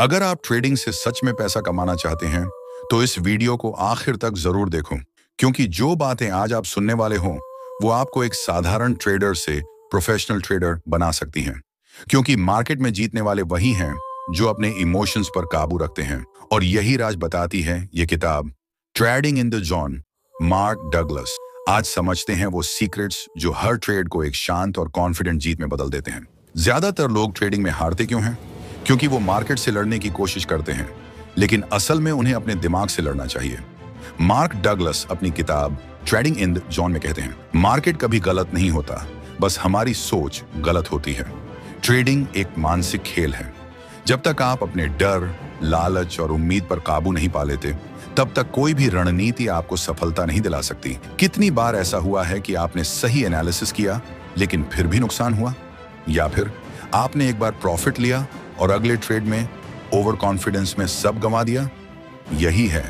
अगर आप ट्रेडिंग से सच में पैसा कमाना चाहते हैं तो इस वीडियो को आखिर तक जरूर देखो, क्योंकि जो बातें आज आप सुनने वाले हों वो आपको एक साधारण ट्रेडर से प्रोफेशनल ट्रेडर बना सकती हैं। क्योंकि मार्केट में जीतने वाले वही हैं जो अपने इमोशंस पर काबू रखते हैं, और यही राज बताती है ये किताब trading in the zone, mark Douglas. आज समझते हैं वो सीक्रेट्स जो हर ट्रेड को एक शांत और कॉन्फिडेंट जीत में बदल देते हैं। ज्यादातर लोग ट्रेडिंग में हारते क्यों हैं? क्योंकि वो मार्केट से लड़ने की कोशिश करते हैं, लेकिन असल में उन्हें अपने दिमाग से लड़ना चाहिए। मार्क डगलस अपनी किताब ट्रेडिंग इन द जोन में कहते हैं, मार्केट कभी गलत नहीं होता, बस हमारी सोच गलत होती है। ट्रेडिंग एक मानसिक खेल है। जब तक आप अपने डर, लालच और उम्मीद पर काबू नहीं पा लेते, तब तक कोई भी रणनीति आपको सफलता नहीं दिला सकती। कितनी बार ऐसा हुआ है कि आपने सही एनालिसिस किया लेकिन फिर भी नुकसान हुआ? या फिर आपने एक बार प्रॉफिट लिया और अगले ट्रेड में ओवर कॉन्फिडेंस में सब गंवा दिया? यही है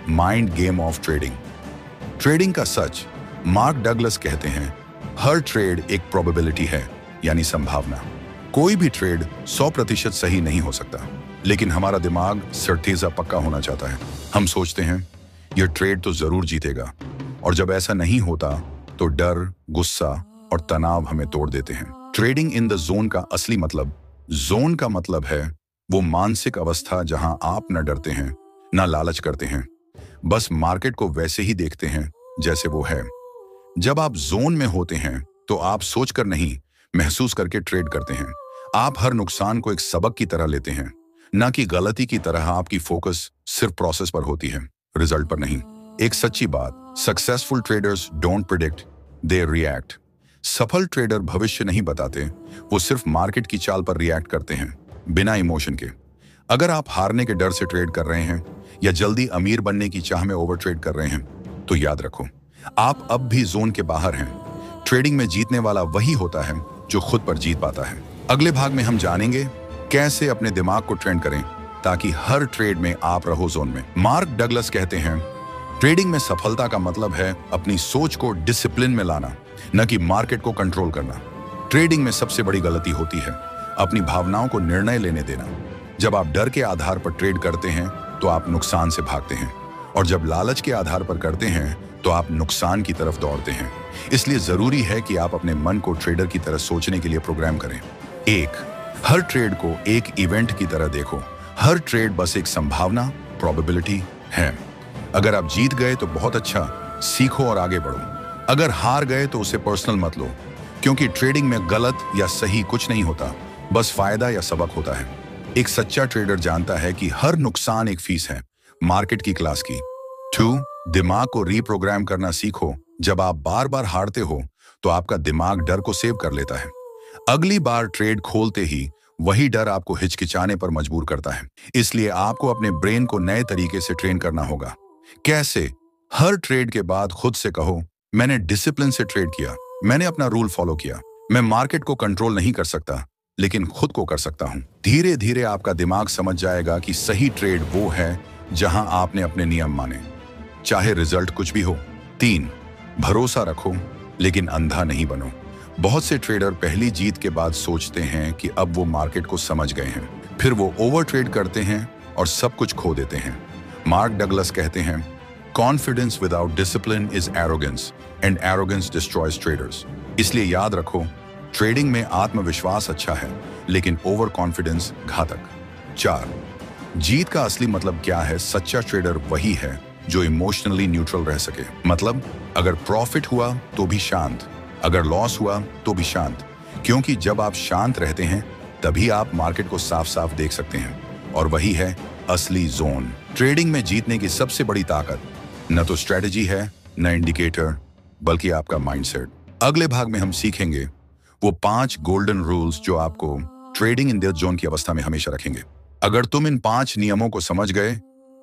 mind game of trading. Trading का सच, मार्क डगलस कहते हैं, हर ट्रेड एक प्रोबेबिलिटी है, यानी संभावना। कोई भी ट्रेड 100% सही नहीं हो सकता, लेकिन हमारा दिमाग सर्टेजा पक्का होना चाहता है। हम सोचते हैं यह ट्रेड तो जरूर जीतेगा, और जब ऐसा नहीं होता तो डर, गुस्सा और तनाव हमें तोड़ देते हैं। ट्रेडिंग इन द जोन का असली मतलब, जोन का मतलब है वो मानसिक अवस्था जहां आप न डरते हैं न लालच करते हैं, बस मार्केट को वैसे ही देखते हैं जैसे वो है। जब आप जोन में होते हैं तो आप सोचकर नहीं, महसूस करके ट्रेड करते हैं। आप हर नुकसान को एक सबक की तरह लेते हैं, न कि गलती की तरह। आपकी फोकस सिर्फ प्रोसेस पर होती है, रिजल्ट पर नहीं। एक सच्ची बात, successful traders don't predict, they react. सफल ट्रेडर भविष्य नहीं बताते, वो सिर्फ मार्केट की चाल पर रिएक्ट करते हैं, बिना इमोशन के। अगर आप हारने के डर से ट्रेड कर रहे हैं या जल्दी अमीर बनने की चाह में ओवर ट्रेड कर रहे हैं, तो याद रखो, आप अब भी जोन के बाहर हैं। ट्रेडिंग में जीतने वाला वही होता है जो खुद पर जीत पाता है। अगले भाग में हम जानेंगे कैसे अपने दिमाग को ट्रेन करें ताकि हर ट्रेड में आप रहो जोन में। मार्क डगलस कहते हैं, ट्रेडिंग में सफलता का मतलब है अपनी सोच को डिसिप्लिन में लाना, न कि मार्केट को कंट्रोल करना। ट्रेडिंग में सबसे बड़ी गलती होती है अपनी भावनाओं को निर्णय लेने देना। जब आप डर के आधार पर ट्रेड करते हैं तो आप नुकसान से भागते हैं, और जब लालच के आधार पर करते हैं तो आप नुकसान की तरफ दौड़ते हैं। इसलिए जरूरी है कि आप अपने मन को ट्रेडर की तरह सोचने के लिए प्रोग्राम करें। हर ट्रेड को एक इवेंट की तरह देखो। हर ट्रेड बस एक संभावना, प्रोबेबिलिटी है। अगर आप जीत गए तो बहुत अच्छा, सीखो और आगे बढ़ो। अगर हार गए तो उसे पर्सनल मत लो, क्योंकि ट्रेडिंग में गलत या सही कुछ नहीं होता, बस फायदा या सबक होता है। एक सच्चा ट्रेडर जानता है कि हर नुकसान एक फीस है, मार्केट की क्लास की। 2, दिमाग को रीप्रोग्राम करना सीखो। जब आप बार बार हारते हो तो आपका दिमाग डर को सेव कर लेता है। अगली बार ट्रेड खोलते ही वही डर आपको हिचकिचाने पर मजबूर करता है। इसलिए आपको अपने ब्रेन को नए तरीके से ट्रेन करना होगा। कैसे? हर ट्रेड के बाद खुद से कहो, मैंने डिसिप्लिन से ट्रेड किया, मैंने अपना रूल फॉलो किया। मैं मार्केट को कंट्रोल नहीं कर सकता, लेकिन खुद को कर सकता हूं। धीरे धीरे आपका दिमाग समझ जाएगा कि सही ट्रेड वो है जहां आपने अपने नियम माने, चाहे रिजल्ट कुछ भी हो। 3, भरोसा रखो, लेकिन अंधा नहीं बनो। बहुत से ट्रेडर पहली जीत के बाद सोचते हैं कि अब वो मार्केट को समझ गए हैं, फिर वो ओवर ट्रेड करते हैं और सब कुछ खो देते हैं। मार्क डगलस कहते हैं, confidence without discipline is arrogance, and arrogance destroys traders. इसलिए याद रखो, ट्रेडिंग में आत्मविश्वास अच्छा है, लेकिन ओवर कॉन्फिडेंस घातक। 4, जीत का असली मतलब क्या है? सच्चा ट्रेडर वही है जो इमोशनली न्यूट्रल रह सके। मतलब अगर प्रॉफिट हुआ तो भी शांत, अगर लॉस हुआ तो भी शांत, क्योंकि जब आप शांत रहते हैं तभी आप मार्केट को साफ साफ देख सकते हैं, और वही है असली जोन। ट्रेडिंग में जीतने की सबसे बड़ी ताकत न तो स्ट्रेटजी है, न इंडिकेटर, बल्कि आपका माइंडसेट। अगले भाग में हम सीखेंगे वो 5 गोल्डन रूल्स जो आपको ट्रेडिंग इन द जोन की अवस्था में हमेशा रखेंगे। अगर तुम इन 5 नियमों को समझ गए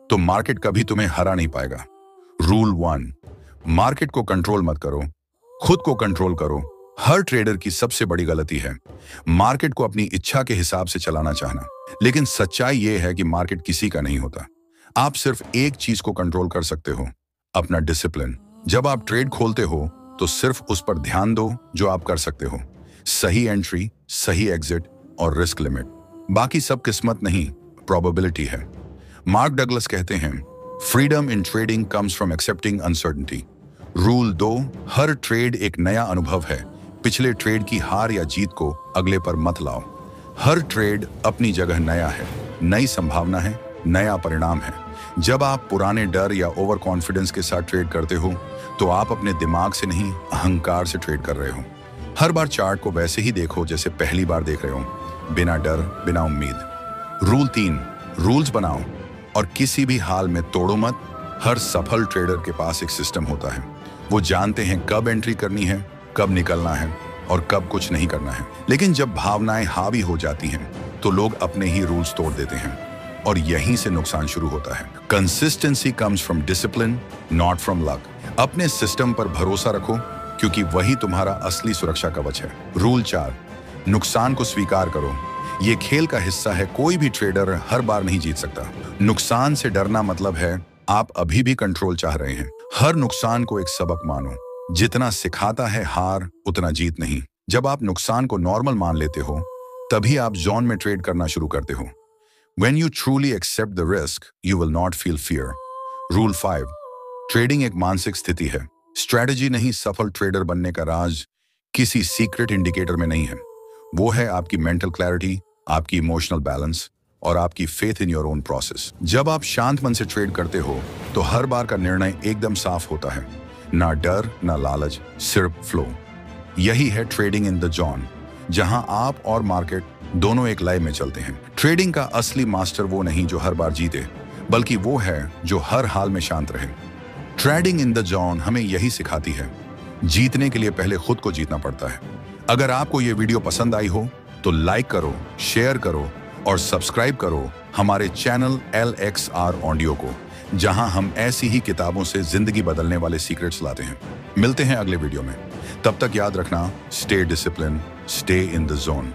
तो मार्केट कभी तुम्हें हरा नहीं पाएगा। रूल 1, मार्केट को कंट्रोल मत करो, खुद को कंट्रोल करो। हर ट्रेडर की सबसे बड़ी गलती है मार्केट को अपनी इच्छा के हिसाब से चलाना चाहना। लेकिन सच्चाई यह है कि मार्केट किसी का नहीं होता। आप सिर्फ एक चीज को कंट्रोल कर सकते हो, अपना डिसिप्लिन। जब आप ट्रेड खोलते हो तो सिर्फ उस पर ध्यान दो जो आप कर सकते हो, सही एंट्री, सही एग्जिट और रिस्क लिमिट। बाकी सब किस्मत नहीं, प्रोबेबिलिटी है। मार्क डगलस कहते हैं, freedom in trading comes from accepting uncertainty. Rule 2, her trade एक नया अनुभव है। पिछले ट्रेड की हार या जीत को अगले पर मत लाओ। हर ट्रेड अपनी जगह नया है, नई संभावना है, नया परिणाम है। जब आप पुराने डर या ओवर कॉन्फिडेंस के साथ ट्रेड करते हो तो आप अपने दिमाग से नहीं, अहंकार से ट्रेड कर रहे हो। हर बार चार्ट को वैसे ही देखो जैसे पहली बार देख रहे हो, बिना डर, बिना उम्मीद। रूल 3, रूल्स बनाओ और किसी भी हाल में तोड़ो मत। हर सफल ट्रेडर के पास एक सिस्टम होता है। वो जानते हैं कब एंट्री करनी है, कब निकलना है और कब कुछ नहीं करना है। लेकिन जब भावनाएं हावी हो जाती हैं तो लोग अपने ही रूल्स तोड़ देते हैं और यहीं से नुकसान शुरू होता है। Consistency comes from discipline, not from luck. अपने सिस्टम पर भरोसा रखो क्योंकि वही तुम्हारा असली सुरक्षा कवच है। रूल 4, नुकसान को स्वीकार करो। ये खेल का हिस्सा है, कोई भी ट्रेडर हर बार नहीं जीत सकता। नुकसान से डरना मतलब है आप अभी भी कंट्रोल चाह रहे हैं। हर नुकसान को एक सबक मानो। जितना सिखाता है हार, उतना जीत नहीं। जब आप नुकसान को नॉर्मल मान लेते हो तभी आप जोन में ट्रेड करना शुरू करते हो। When you truly accept the risk, you will not feel fear. Rule 5, trading एक मानसिक स्थिति है, स्ट्रैटेजी नहीं। सफल ट्रेडर बनने का राज किसी सीक्रेट इंडिकेटर में नहीं है। वो है आपकी मेंटल क्लैरिटी, आपकी इमोशनल बैलेंस और आपकी faith in your own process. जब आप शांत मन से ट्रेड करते हो तो हर बार का निर्णय एकदम साफ होता है। ना डर, ना लालच, सिर्फ फ्लो। यही है ट्रेडिंग इन द जोन, जहां आप और मार्केट दोनों एक लय में चलते हैं। ट्रेडिंग का असली मास्टर वो नहीं जो हर बार जीते, बल्कि वो है जो हर हाल में शांत रहे। ट्रेडिंग इन द जोन हमें यही सिखाती है, जीतने के लिए पहले खुद को जीतना पड़ता है। अगर आपको ये वीडियो पसंद आई हो तो लाइक करो, शेयर करो और सब्सक्राइब करो हमारे चैनल LXR ऑडियो को, जहां हम ऐसी ही किताबों से जिंदगी बदलने वाले सीक्रेट्स लाते हैं। मिलते हैं अगले वीडियो में। तब तक याद रखना, stay discipline, stay in the zone.